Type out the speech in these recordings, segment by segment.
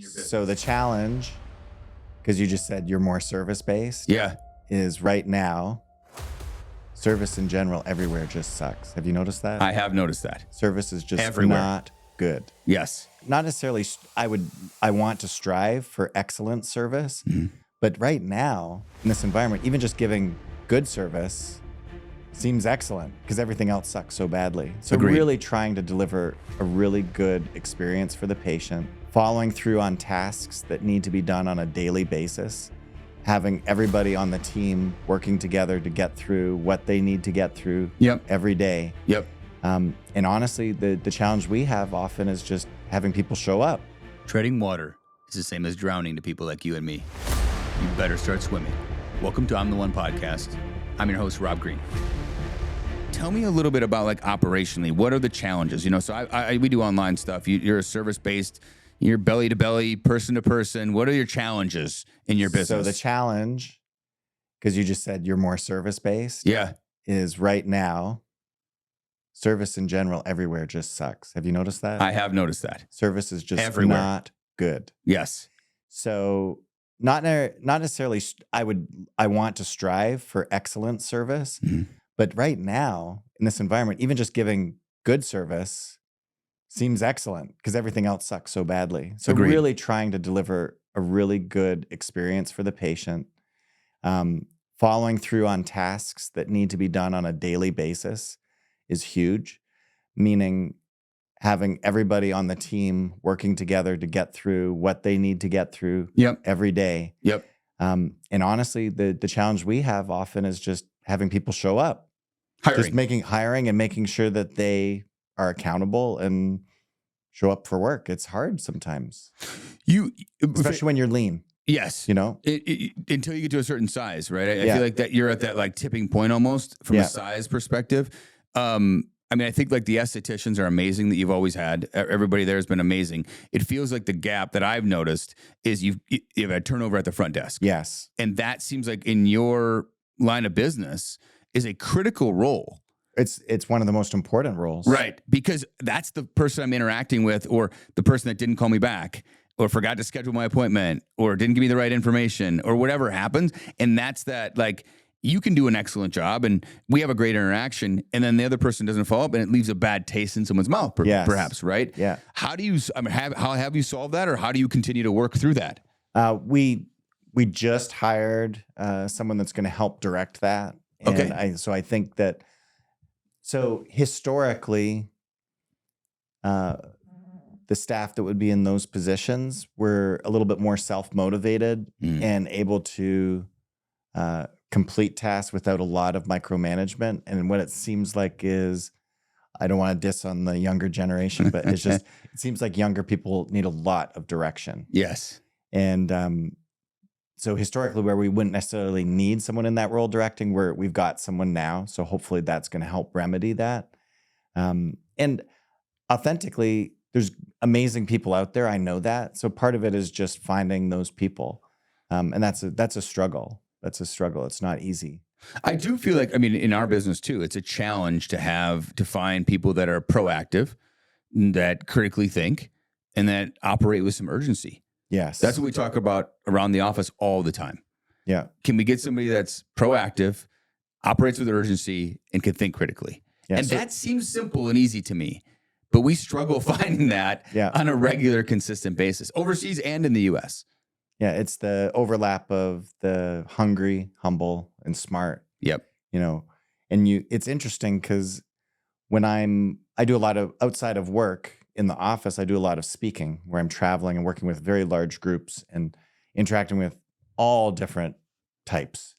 So the challenge, because you just said you're more service-based, Yeah. is right now, service in general everywhere just sucks. Have you noticed that? I have noticed that. Service is just Everywhere. not good. Yes. Not necessarily, I want to strive for excellent service, Mm-hmm. but right now, in this environment, even just giving good service seems excellent because everything else sucks so badly. So Agreed. really trying to deliver a really good experience for the patient, following through on tasks that need to be done on a daily basis, having everybody on the team working together to get through what they need to get through Yep. every day. Yep. And honestly, the challenge we have often is just having people show up. Treading water is the same as drowning to people like you and me. You better start swimming. Welcome to I'm the One podcast. I'm your host, Rob Green. Tell me a little bit about operationally, what are the challenges? So we do online stuff. You're a service-based, you're belly to belly, person to person. What are your challenges in your business? So the challenge, because you just said you're more service-based, Yeah. is right now, service in general everywhere just sucks. Have you noticed that? I have noticed that. Service is just Everywhere. not good. Yes. So not necessarily I want to strive for excellent service, but right now in this environment, even just giving good service seems excellent because everything else sucks so badly. So Agreed. really trying to deliver a really good experience for the patient, following through on tasks that need to be done on a daily basis is huge, meaning having everybody on the team working together to get through what they need to get through every day. Yep. And honestly, the challenge we have often is just having people show up. Hiring and making sure that they are accountable and show up for work. It's hard sometimes, especially when you're lean. Yes. Until you get to a certain size, right? I feel like that you're at that tipping point almost from a size perspective. I think the estheticians are amazing that you've always had. Everybody there has been amazing. It feels like the gap that I've noticed is you've had turnover at the front desk. Yes. And that seems like in your line of business is a critical role. It's one of the most important roles. Right. Because that's the person I'm interacting with, or the person that didn't call me back, or forgot to schedule my appointment, or didn't give me the right information, or whatever happens. And that's you can do an excellent job and we have a great interaction, and then the other person doesn't follow up and it leaves a bad taste in someone's mouth, perhaps, right? Yeah. How do you, how have you solved that, or how do you continue to work through that? We just hired someone that's going to help direct that. And okay. I think that, so historically, the staff that would be in those positions were a little bit more self-motivated and able to complete tasks without a lot of micromanagement. And what it seems like is, I don't want to diss on the younger generation, but it's just, it seems like younger people need a lot of direction. Yes. And so historically, where we wouldn't necessarily need someone in that role directing, we've got someone now. So hopefully that's going to help remedy that. And authentically, there's amazing people out there. I know that. So part of it is just finding those people. And that's a struggle. That's a struggle. It's not easy. I do feel like, in our business too, it's a challenge to find people that are proactive, that critically think, and that operate with some urgency. Yes. That's what we talk about around the office all the time. Yeah. Can we get somebody that's proactive, operates with urgency, and can think critically? Yeah, and that seems simple and easy to me, but we struggle finding that on a regular, consistent basis, overseas and in the U.S. Yeah, it's the overlap of the hungry, humble, and smart. Yep. And it's interesting because when I do a lot of outside of work in the office, I do a lot of speaking where I'm traveling and working with very large groups and interacting with all different types.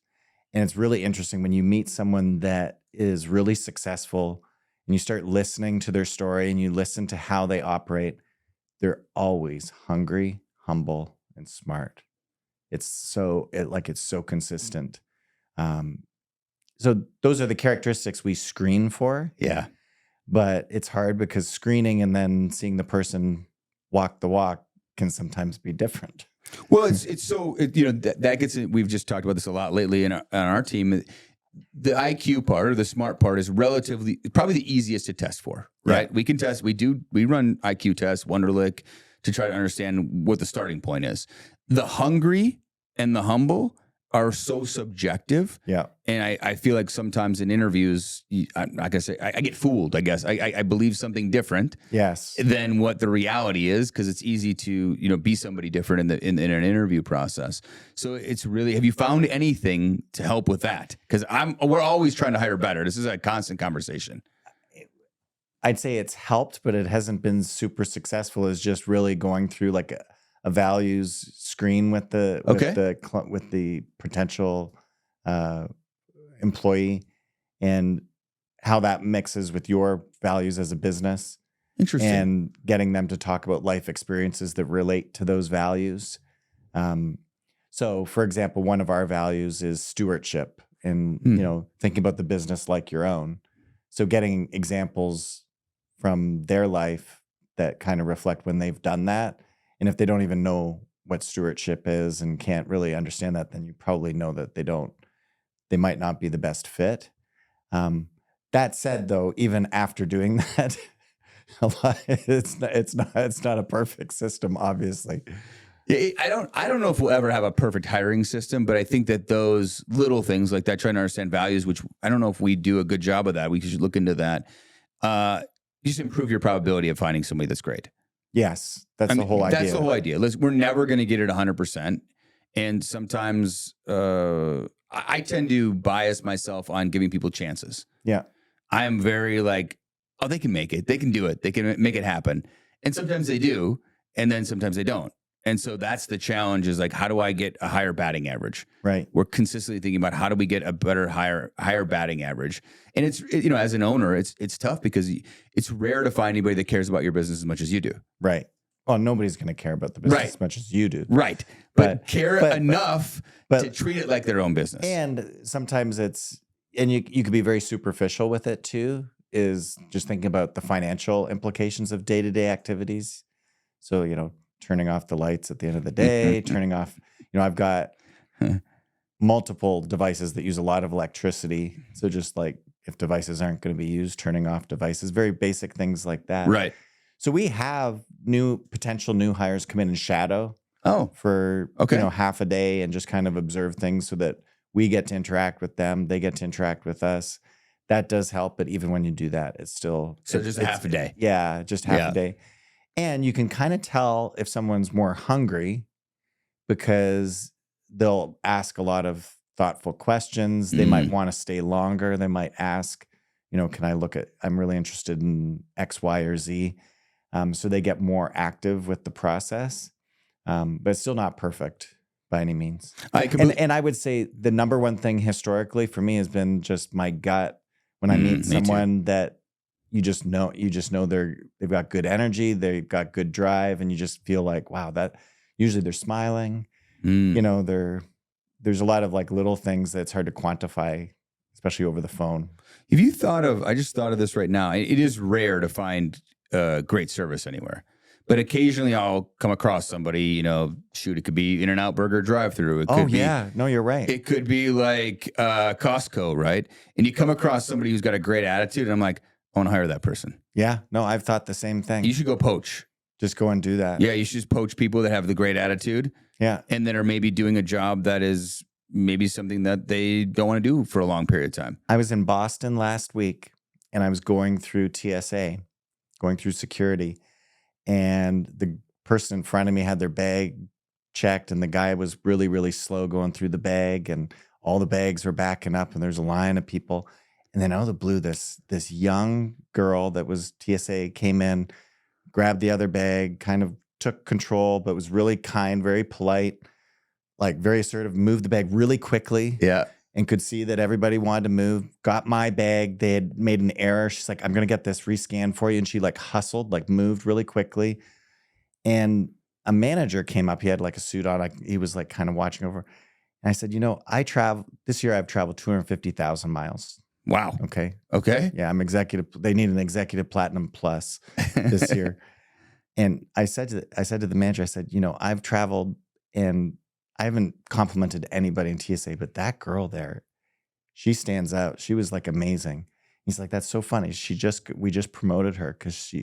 And it's really interesting when you meet someone that is really successful and you start listening to their story and you listen to how they operate. They're always hungry, humble, and smart. It's so consistent. So those are the characteristics we screen for. Yeah. But it's hard because screening and then seeing the person walk the walk can sometimes be different. Well, that gets, we've just talked about this a lot lately on our team. The IQ part or the smart part is probably the easiest to test for, right? Yeah. We can test, we run IQ tests, Wonderlic, to try to understand what the starting point is. The hungry and the humble are so subjective. Yeah. And I feel like sometimes in interviews, I get fooled, I guess. I believe something different Yes. than what the reality is, because it's easy to, be somebody different in an interview process. So it's really, have you found anything to help with that? Because we're always trying to hire better. This is a constant conversation. I'd say it's helped, but it hasn't been super successful. Is just really going through like a values screen with the potential employee, and how that mixes with your values as a business. Interesting. And getting them to talk about life experiences that relate to those values. So, for example, one of our values is stewardship, and thinking about the business like your own. So, getting examples from their life that kind of reflect when they've done that. And if they don't even know what stewardship is and can't really understand that, then you probably know that they might not be the best fit. That said, though, even after doing that, it's not a perfect system, obviously. I don't know if we'll ever have a perfect hiring system, but I think that those little things like that, trying to understand values, which I don't know if we do a good job of that. We should look into that. You just improve your probability of finding somebody that's great. Yes, that's the whole idea. That's the whole idea. We're never going to get it 100%. And sometimes I tend to bias myself on giving people chances. Yeah. I am very like, oh, they can make it. They can do it. They can make it happen. And sometimes they do. And then sometimes they don't. And so that's the challenge, is like, how do I get a higher batting average? Right. We're consistently thinking about how do we get a better, higher batting average. And it's, as an owner, it's tough because it's rare to find anybody that cares about your business as much as you do. Right. Well, nobody's going to care about the business as much as you do. Right. But care enough to treat it like their own business. And sometimes you could be very superficial with it too, is just thinking about the financial implications of day-to-day activities. So, turning off the lights at the end of the day, turning off, I've got multiple devices that use a lot of electricity. So just like if devices aren't going to be used, turning off devices, very basic things like that. Right. So we have potential new hires come in and shadow for, half a day and just kind of observe things so that we get to interact with them. They get to interact with us. That does help. But even when you do that, it's still. So just half a day. Yeah. Just half a day. And you can kind of tell if someone's more hungry because they'll ask a lot of thoughtful questions. They might want to stay longer. They might ask, can I I'm really interested in X, Y, or Z. So they get more active with the process, but it's still not perfect by any means. And I would say the number one thing historically for me has been just my gut when I meet someone that you just know they've got good energy, they've got good drive, and you just feel like, wow, that usually they're smiling. There's a lot of like little things that's hard to quantify, especially over the phone. Have you thought of, I just thought of this right now. It is rare to find great service anywhere, but occasionally I'll come across somebody, it could be In-N-Out Burger drive-through. No, you're right. It could be like Costco, right? And you come across somebody who's got a great attitude, and I'm like, I want to hire that person. Yeah, no, I've thought the same thing. You should go poach. Just go and do that. Yeah, you should just poach people that have the great attitude. Yeah. And that are maybe doing a job that is maybe something that they don't want to do for a long period of time. I was in Boston last week, and I was going through TSA, going through security, and the person in front of me had their bag checked, and the guy was really, really slow going through the bag, and all the bags were backing up, and there's a line of people. And then out of the blue, this young girl that was TSA came in, grabbed the other bag, kind of took control, but was really kind, very polite, like very assertive, moved the bag really quickly. Yeah. And could see that everybody wanted to move, got my bag. They had made an error. She's like, I'm going to get this rescanned for you. And she like hustled, like moved really quickly. And a manager came up. He had like a suit on. He was like kind of watching over. And I said, this year I've traveled 250,000 miles. Wow. Okay. Yeah, I'm executive. They need an executive platinum plus this year. And I said to the manager, I said, I've traveled and I haven't complimented anybody in TSA, but that girl there, she stands out. She was like amazing. He's like, that's so funny. We just promoted her because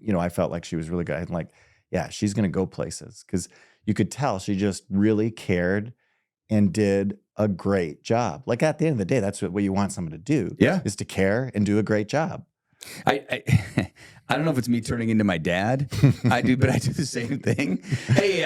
I felt like she was really good. I'm like, yeah, she's going to go places, because you could tell she just really cared and did a great job. Like at the end of the day, that's what you want someone to do, Yeah. is to care and do a great job. I I don't know if it's me turning into my dad. I do, but I do the same thing. Hey,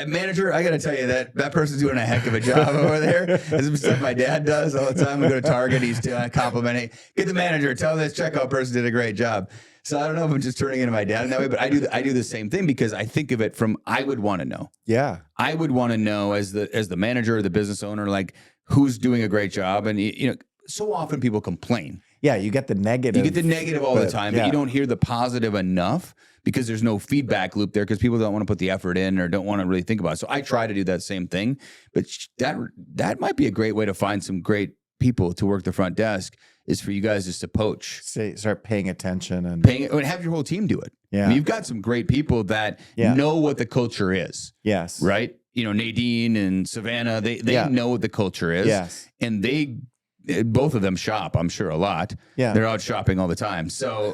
manager, I got to tell you that person's doing a heck of a job over there. That's stuff my dad does all the time. We go to Target, he's complimenting. Get the manager, tell this checkout person did a great job. So I don't know if I'm just turning into my dad in that way, but I do the same thing, because I think of it from, I would want to know. Yeah. I would want to know as the manager or the business owner, like, who's doing a great job. And so often people complain. Yeah, you get the negative. You get the negative all the time, but you don't hear the positive enough, because there's no feedback loop there, because people don't want to put the effort in or don't want to really think about it. So I try to do that same thing, but that might be a great way to find some great people to work the front desk, is for you guys just to poach. Start paying attention and have your whole team do it. Yeah. I mean, you've got some great people that know what the culture is. Yes. Right? Nadine and Savannah, they know what the culture is. Yes. And both of them shop, I'm sure, a lot. Yeah. They're out shopping all the time. So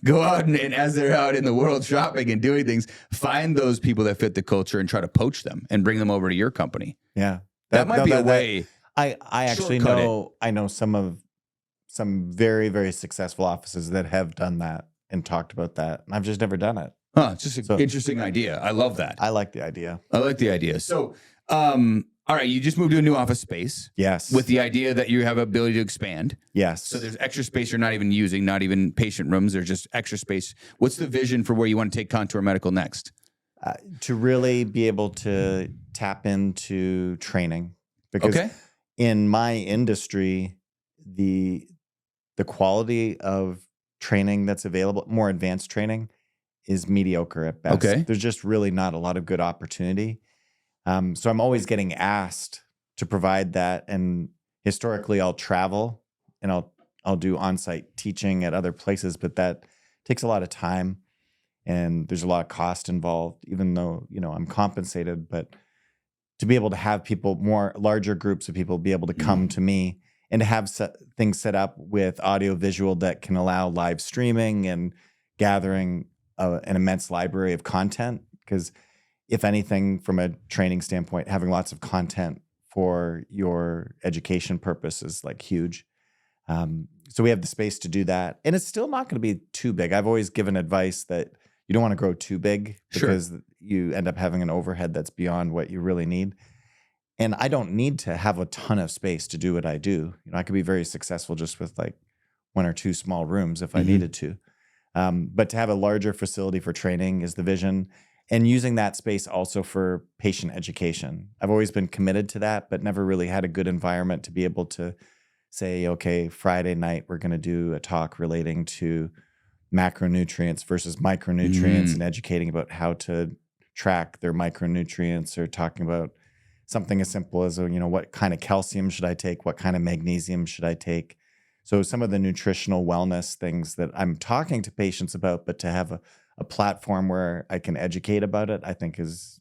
go out and as they're out in the world shopping and doing things, find those people that fit the culture and try to poach them and bring them over to your company. Yeah. That might be a way. I actually know some very, very successful offices that have done that and talked about that. And I've just never done it. It's just an interesting idea. I love that. I like the idea. So, all right, you just moved to a new office space. Yes. With the idea that you have ability to expand. Yes. So there's extra space you're not even using, not even patient rooms. There's just extra space. What's the vision for where you want to take Contour Medical next? To really be able to tap into training. Because in my industry, the quality of training that's available, more advanced training, is mediocre at best. Okay. There's just really not a lot of good opportunity. So I'm always getting asked to provide that. And historically, I'll travel and I'll do on-site teaching at other places, but that takes a lot of time and there's a lot of cost involved, even though, I'm compensated. But to be able to have people, larger groups of people, be able to come to me and to have things set up with audio visual that can allow live streaming and gathering an immense library of content. Because if anything, from a training standpoint, having lots of content for your education purpose is like huge. So we have the space to do that. And it's still not going to be too big. I've always given advice that you don't want to grow too big, because you end up having an overhead that's beyond what you really need. And I don't need to have a ton of space to do what I do. I could be very successful just with like 1 or 2 small rooms if I needed to. But to have a larger facility for training is the vision. And using that space also for patient education. I've always been committed to that, but never really had a good environment to be able to say, okay, Friday night, we're going to do a talk relating to macronutrients versus micronutrients and educating about how to track their micronutrients, or talking about something as simple as, what kind of calcium should I take? What kind of magnesium should I take? So some of the nutritional wellness things that I'm talking to patients about, but to have a platform where I can educate about it, I think is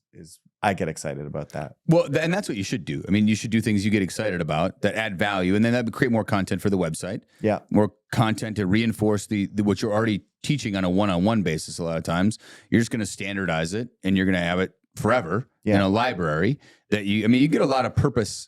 I get excited about that. Well, and that's what you should do. I mean, you should do things you get excited about that add value, and then that would create more content for the website. Yeah. More content to reinforce the what you're already teaching on a one-on-one basis. A lot of times you're just going to standardize it and you're going to have it forever in a library that you get a lot of purpose.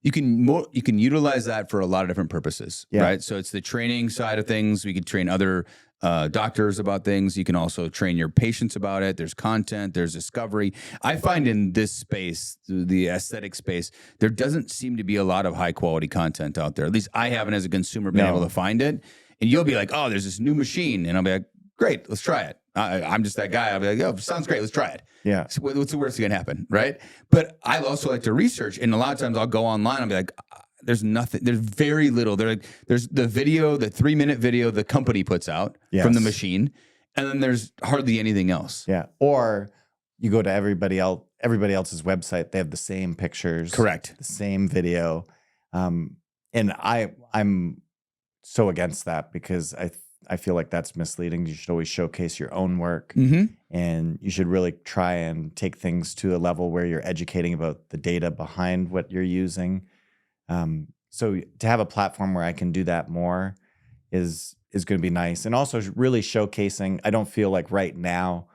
You can utilize that for a lot of different purposes, right? So it's the training side of things. We could train other doctors about things. You can also train your patients about it. There's content, there's discovery. I find in this space, the aesthetic space, there doesn't seem to be a lot of high quality content out there. At least I haven't, as a consumer, been able to find it. And you'll be like, oh, there's this new machine. And I'll be like, great, let's try it. I'm just that guy. I'll be like, oh, sounds great. Let's try it. Yeah. So what's the worst that can happen, right? But I also like to research. And a lot of times I'll go online. I'll be like, there's nothing. There's very little. There's the video, the 3-minute video the company puts out from the machine. And then there's hardly anything else. Yeah. Or you go to everybody else's website. They have the same pictures. Correct. The same video. And I'm so against that, because I feel like that's misleading. You should always showcase your own work, and you should really try and take things to a level where you're educating about the data behind what you're using. So to have a platform where I can do that more is going to be nice. And also really showcasing, I don't feel like right now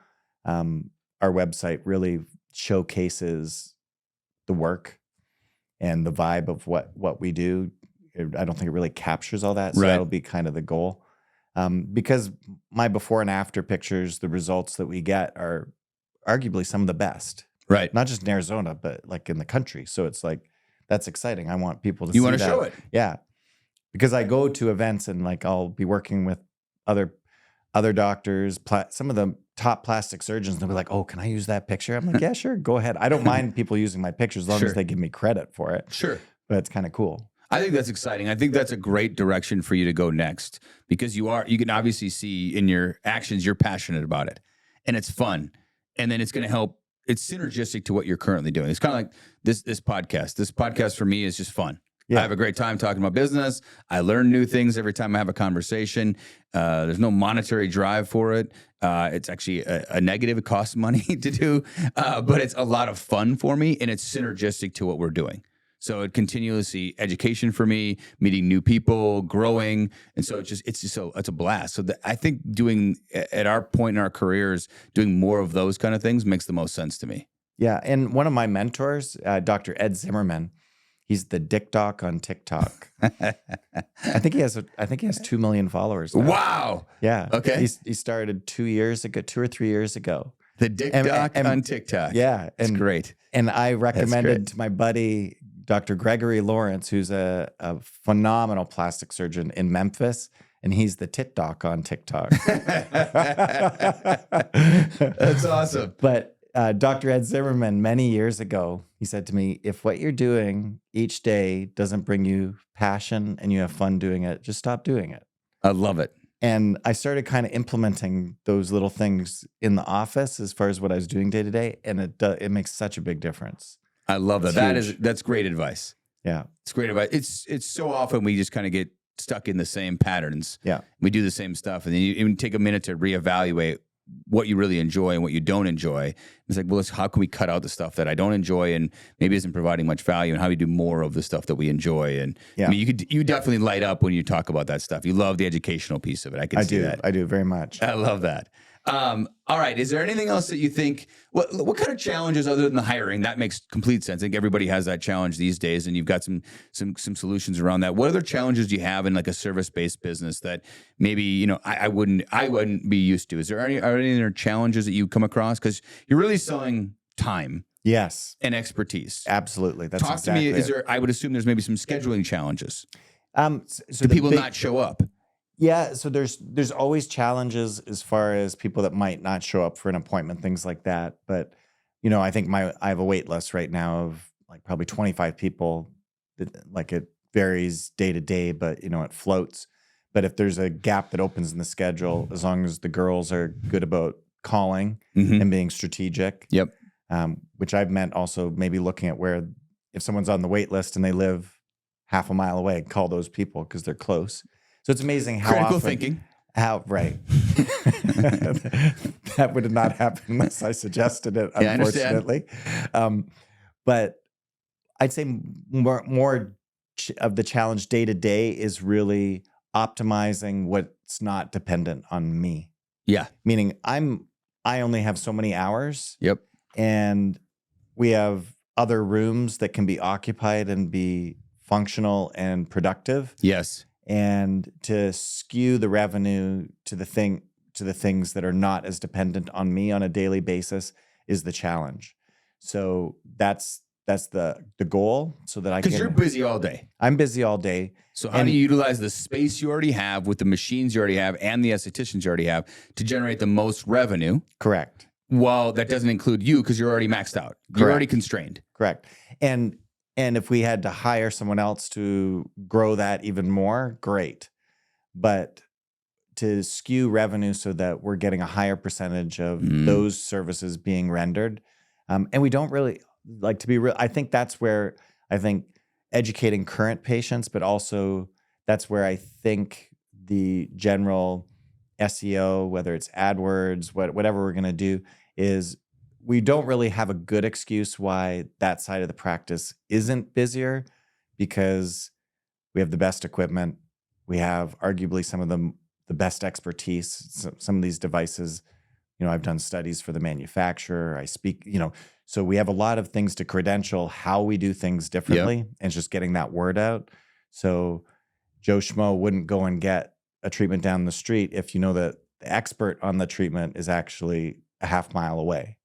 our website really showcases the work and the vibe of what we do. I don't think it really captures all that. So Right. that'll be kind of the goal. Because my before and after pictures, the results that we get are arguably some of the best, Right. not just in Arizona, but like in the country. So it's like, that's exciting. I want people to You see want to that. show it. Yeah. Because I go to events and like I'll be working with other doctors, some of the top plastic surgeons, they'll be like, "Oh, can I use that picture?" I'm like, "Yeah, sure, go ahead." I don't mind people using my pictures as long Sure. as they give me credit for it. Sure. But it's kind of cool. I think that's exciting. I think that's a great direction for you to go next because you can obviously see in your actions, you're passionate about it and it's fun. And then it's going to help. It's synergistic to what you're currently doing. It's kind of like this podcast. This podcast for me is just fun. Yeah. I have a great time talking about business. I learn new things every time I have a conversation. There's no monetary drive for it. It's actually a negative. It costs money to do, but it's a lot of fun for me and it's synergistic to what we're doing. So it continuously education for me, meeting new people, growing. And so it's a blast. So I think doing at our point in our careers, doing more of those kind of things makes the most sense to me. Yeah. And one of my mentors, Dr. Ed Zimmerman, he's the Dick Doc on TikTok. I think he has 2 million followers now. Wow. Yeah. Okay. He started 2 or 3 years ago. The Dick Doc on TikTok. Yeah. It's great. And I recommended to my buddy, Dr. Gregory Lawrence, who's a phenomenal plastic surgeon in Memphis, and he's the Tit Doc on TikTok. That's awesome. But Dr. Ed Zimmerman, many years ago, he said to me, if what you're doing each day doesn't bring you passion and you have fun doing it, just stop doing it. I love it. And I started kind of implementing those little things in the office as far as what I was doing day to day, and it makes such a big difference. I love that. That's great advice. Yeah. It's great advice. It's so often we just kind of get stuck in the same patterns. Yeah. We do the same stuff. And then you even take a minute to reevaluate what you really enjoy and what you don't enjoy. It's like, well, how can we cut out the stuff that I don't enjoy and maybe isn't providing much value, and how do we do more of the stuff that we enjoy? And yeah. I mean, you definitely light up when you talk about that stuff. You love the educational piece of it. I can see that. I do very much. I love that. All right. Is there anything else that you think, what kind of challenges other than the hiring? That makes complete sense. I think everybody has that challenge these days, and you've got some solutions around that. What other challenges do you have in like a service-based business that maybe, I wouldn't be used to? Are any other challenges that you come across? Because you're really selling time. Yes. And expertise. Absolutely. That's Talk exactly to me. it. I would assume there's maybe some scheduling challenges. So Do people not show up? Yeah, so there's always challenges as far as people that might not show up for an appointment, things like that. But I think I have a wait list right now of like probably 25 people. Like it varies day to day, but it floats. But if there's a gap that opens in the schedule, as long as the girls are good about calling and being strategic. Yep. Which I've meant also maybe looking at where if someone's on the wait list and they live half a mile away, call those people because they're close. So it's amazing how critical often, thinking. How right. That would not happen unless I suggested it, unfortunately. But I'd say more of the challenge day to day is really optimizing what's not dependent on me. Yeah. Meaning I only have so many hours. Yep. And we have other rooms that can be occupied and be functional and productive. Yes. And to skew the revenue to the things that are not as dependent on me on a daily basis is the challenge. So that's the goal, so that I can. Because you're busy all day. I'm busy all day. So how do you utilize the space you already have with the machines you already have and the estheticians you already have to generate the most revenue? Correct. Well, that doesn't include you because you're already maxed out. You're already constrained. Correct. And if we had to hire someone else to grow that even more, great. But to skew revenue so that we're getting a higher percentage of those services being rendered. And we don't really, like, to be real, I think that's where I think educating current patients, but also that's where I think the general SEO, whether it's AdWords, whatever we're going to do, is we don't really have a good excuse why that side of the practice isn't busier, because we have the best equipment. We have arguably some of the best expertise. Some of these devices, I've done studies for the manufacturer. I speak, so we have a lot of things to credential how we do things differently, and it's just getting that word out. So Joe Schmo wouldn't go and get a treatment down the street if you know that the expert on the treatment is actually a half mile away.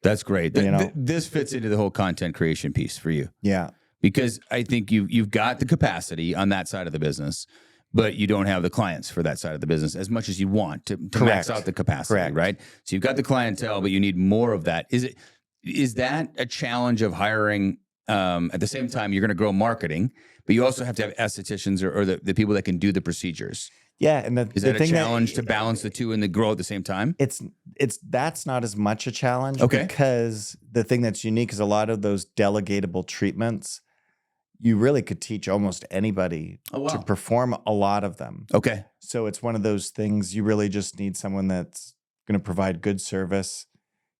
That's great. This fits into the whole content creation piece for you. Yeah. Because I think you've got the capacity on that side of the business, but you don't have the clients for that side of the business as much as you want to max out the capacity, right? So you've got the clientele, but you need more of that. Is that a challenge of hiring? At the same time, you're going to grow marketing, but you also have to have estheticians or the people that can do the procedures. Yeah, and is that a challenge to balance the two and to grow at the same time? That's not as much a challenge, okay, because the thing that's unique is a lot of those delegatable treatments, you really could teach almost anybody to perform a lot of them. Okay. So it's one of those things you really just need someone that's going to provide good service,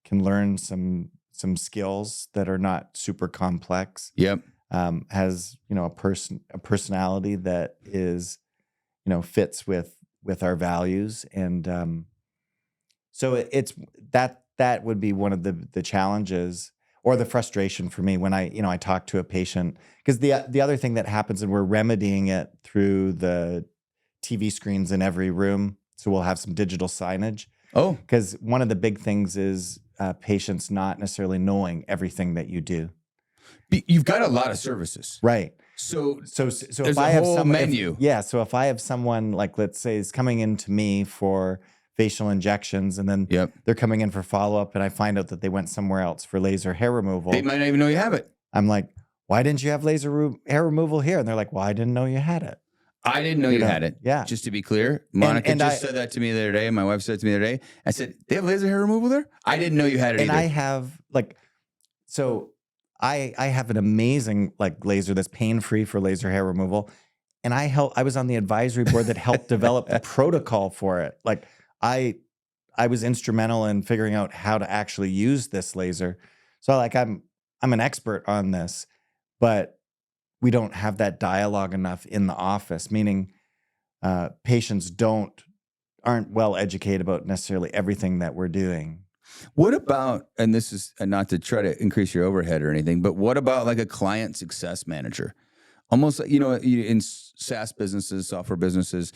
can learn some skills that are not super complex. Yep. Has, a personality that is, fits with our values. And so it's that would be one of the challenges or the frustration for me when I talk to a patient, because the other thing that happens, and we're remedying it through the TV screens in every room. So we'll have some digital signage. Oh, because one of the big things is patients not necessarily knowing everything that you do. You've got a lot of services, right? So if I have some menu, so if I have someone, like, let's say, is coming in to me for facial injections, and then they're coming in for follow-up, and I find out that they went somewhere else for laser hair removal. They might not even know you have it. I'm like, why didn't you have hair removal here? And they're like, well, I didn't know you had it. I didn't know you had it. Yeah. Just to be clear, Monica said that to me the other day. My wife said it to me the other day. I said, they have laser hair removal there? I didn't know you had it either. And I have, I have an amazing laser that's pain-free for laser hair removal. And I was on the advisory board that helped develop the protocol for it. I was instrumental in figuring out how to actually use this laser. So I'm an expert on this, but we don't have that dialogue enough in the office, meaning patients aren't well educated about necessarily everything that we're doing. What about, and this is not to try to increase your overhead or anything, but what about like a client success manager? Almost, in SaaS businesses, software businesses,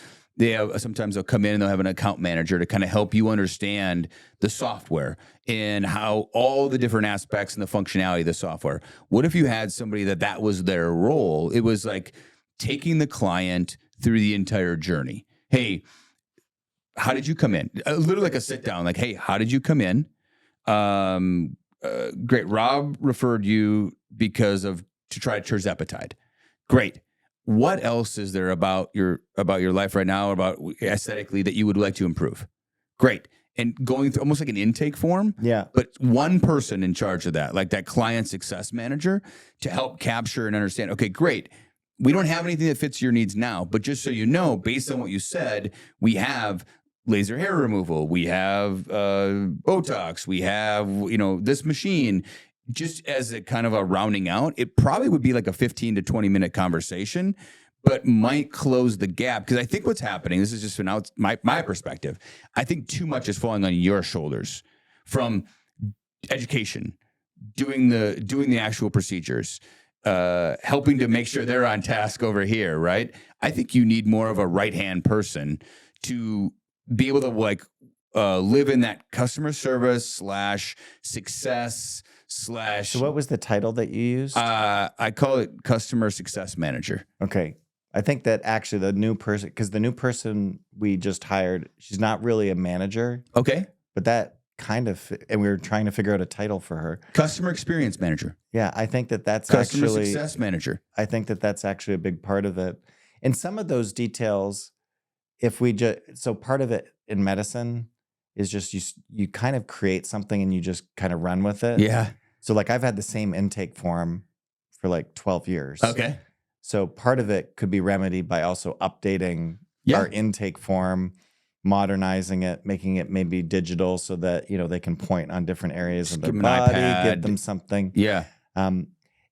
sometimes they'll come in and they'll have an account manager to kind of help you understand the software and how all the different aspects and the functionality of the software. What if you had somebody that was their role? It was like taking the client through the entire journey. Hey, how did you come in? Literally like a sit down, like, hey, how did you come in? Great. Rob referred you to try tirzepatide. Great. What else is there about your life right now, about aesthetically, that you would like to improve? Great. And going through almost like an intake form. Yeah. But one person in charge of that, like that client success manager, to help capture and understand, okay, great. We don't have anything that fits your needs now, but just so you know, based on what you said, we have laser hair removal, we have Botox, we have, this machine. Just as a kind of a rounding out, it probably would be like a 15 to 20 minute conversation, but might close the gap. Because I think what's happening, this is just my perspective, I think too much is falling on your shoulders from education, doing the actual procedures, helping to make sure they're on task over here, right? I think you need more of a right-hand person to be able to live in that customer service / success / So what was the title that you used? I call it customer success manager. Okay. I think that actually the new person we just hired, she's not really a manager. Okay. But that and we were trying to figure out a title for her. Customer experience manager. Yeah, I think that's customer actually success manager. I think that's actually a big part of it. And some of those details, so part of it in medicine is just you kind of create something and you just kind of run with it. Yeah. So I've had the same intake form for 12 years. Okay. So part of it could be remedied by also updating our intake form, modernizing it, making it maybe digital so that, they can point on different areas of their body, give them something. Yeah. And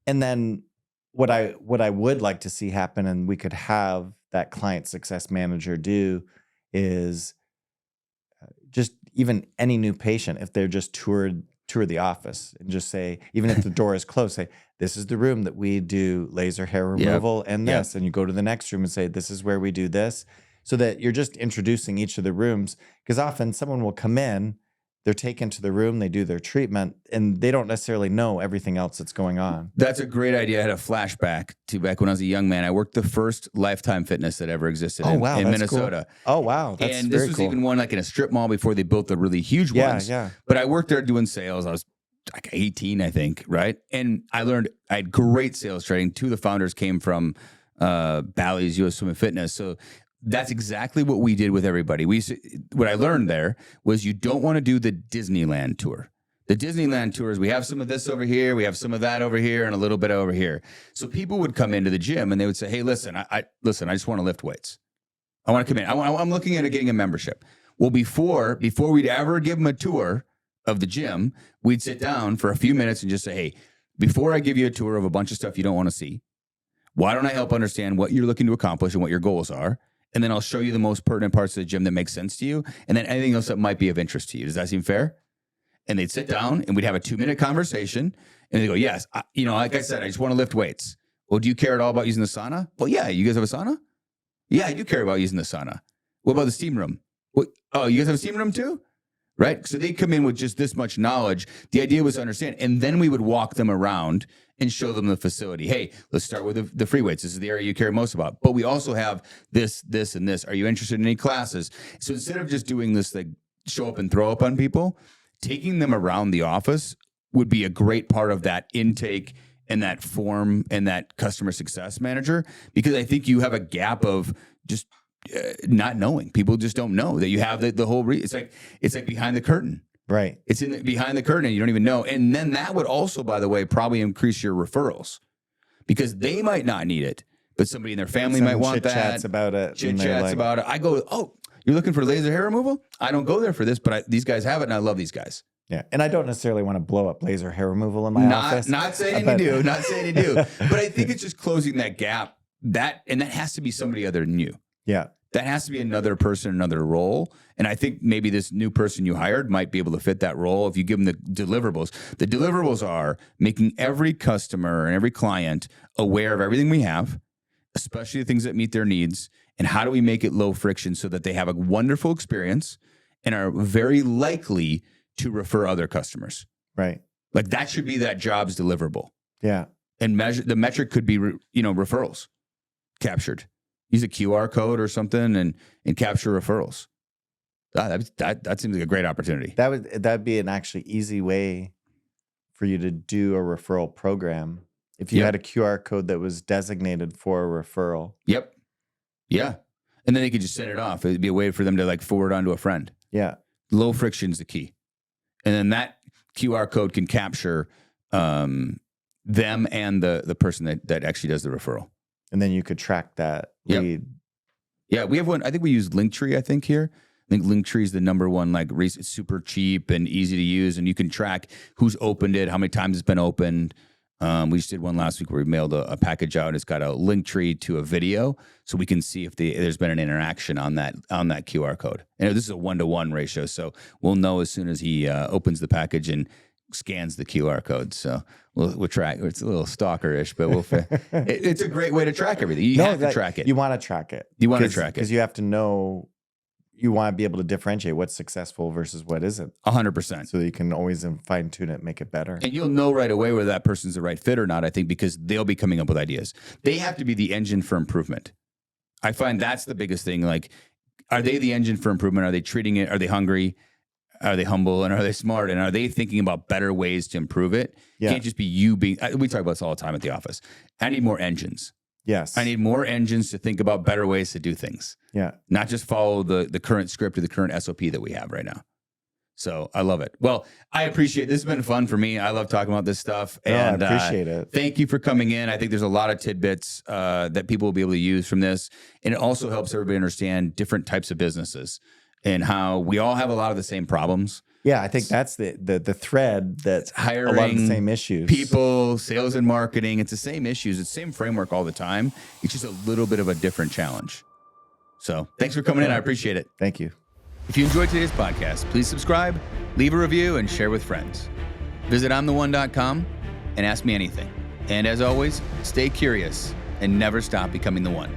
then what I would like to see happen, and we could have that client success manager do, is just even any new patient, if they're just tour the office and just say, even if the door is closed, say, this is the room that we do laser hair removal and Yep. this. And you go to the next room and say, this is where we do this. So that you're just introducing each of the rooms. Because often someone will come in, they're taken to the room, they do their treatment, and they don't necessarily know everything else that's going on. That's a great idea. I had a flashback to back when I was a young man. I worked the first Lifetime Fitness that ever existed in that's Minnesota. Cool. Oh, wow. That's and very this was cool. even one like in a strip mall before they built the really huge ones. Yeah. But I worked there doing sales. I was like 18, I think, right? And I had great sales training. Two of the founders came from Bally's US Swim and Fitness. So that's exactly what we did with everybody. What I learned there was you don't want to do the Disneyland tour. The Disneyland tours, we have some of this over here, we have some of that over here, and a little bit over here. So people would come into the gym and they would say, hey, listen, I just want to lift weights. I want to come in. I'm looking at getting a membership. Well, before we'd ever give them a tour of the gym, we'd sit down for a few minutes and just say, hey, before I give you a tour of a bunch of stuff you don't want to see, why don't I help understand what you're looking to accomplish and what your goals are? And then I'll show you the most pertinent parts of the gym that make sense to you. And then anything else that might be of interest to you. Does that seem fair? And they'd sit down and we'd have a 2-minute conversation. And they go, yes, like I said, I just want to lift weights. Well, do you care at all about using the sauna? Well, yeah. You guys have a sauna? Yeah, I do care about using the sauna. What about the steam room? Oh, you guys have a steam room too? Right? So they come in with just this much knowledge. The idea was to understand. And then we would walk them around and show them the facility. Hey, let's start with the free weights. This is the area you care most about. But we also have this, and this. Are you interested in any classes? So instead of just doing this, like show up and throw up on people, taking them around the office would be a great part of that intake and that form and that customer success manager. Because I think you have a gap of just not knowing. People just don't know that you have the whole. It's like behind the curtain. Right. It's behind the curtain and you don't even know. And then that would also, by the way, probably increase your referrals because they might not need it, but somebody in their family might want that. Chit-chats about it. Chit-chats about it. I go, oh, you're looking for laser hair removal? I don't go there for this, but these guys have it and I love these guys. Yeah. And I don't necessarily want to blow up laser hair removal in my office. Not saying you do. Not saying you do. But I think it's just closing that gap. That has to be somebody other than you. Yeah. That has to be another person, another role. And I think maybe this new person you hired might be able to fit that role if you give them the deliverables. The deliverables are making every customer and every client aware of everything we have, especially the things that meet their needs, and how do we make it low friction so that they have a wonderful experience and are very likely to refer other customers. Right. Like that should be that job's deliverable. Yeah. And the metric could be, referrals captured. Use a QR code or something and capture referrals. That seems like a great opportunity. That'd be an actually easy way for you to do a referral program. If you had a QR code that was designated for a referral. Yep. Yeah. And then they could just send it off. It'd be a way for them to like forward on to a friend. Yeah. Low friction is the key. And then that QR code can capture them and the person that actually does the referral. And then you could track that lead. Yeah, we have one. I think we use Linktree, I think, here. I think Linktree is the number one, it's super cheap and easy to use. And you can track who's opened it, how many times it's been opened. We just did one last week where we mailed a package out. It's got a Linktree to a video. So we can see if there's been an interaction on that QR code. And this is a 1-to-1 ratio. So we'll know as soon as he opens the package and scans the QR code. So we'll track. It's a little stalker-ish, but it's a great way to track everything. You have to track it. You want to track it. Because you have to know, you want to be able to differentiate what's successful versus what isn't. 100%. So that you can always fine tune it, make it better. And you'll know right away whether that person's the right fit or not, I think, because they'll be coming up with ideas. They have to be the engine for improvement. I find that's the biggest thing. Like, are they the engine for improvement? Are they treating it? Are they hungry? Are they humble? And are they smart? And are they thinking about better ways to improve it? Yeah. It can't just be you being, we talk about this all the time at the office. I need more engines. Yes. I need more engines to think about better ways to do things. Yeah. Not just follow the current script or the current SOP that we have right now. So I love it. Well, I appreciate it. This has been fun for me. I love talking about this stuff. And I appreciate it. Thank you for coming in. I think there's a lot of tidbits that people will be able to use from this. And it also helps everybody understand different types of businesses and how we all have a lot of the same problems. Yeah, I think that's the thread that's hiring, a lot of the same issues. People, sales and marketing. It's the same issues. It's the same framework all the time. It's just a little bit of a different challenge. So thanks for coming in. I appreciate it. Thank you. If you enjoyed today's podcast, please subscribe, leave a review, and share with friends. Visit I'mTheOne.com and ask me anything. And as always, stay curious and never stop becoming the one.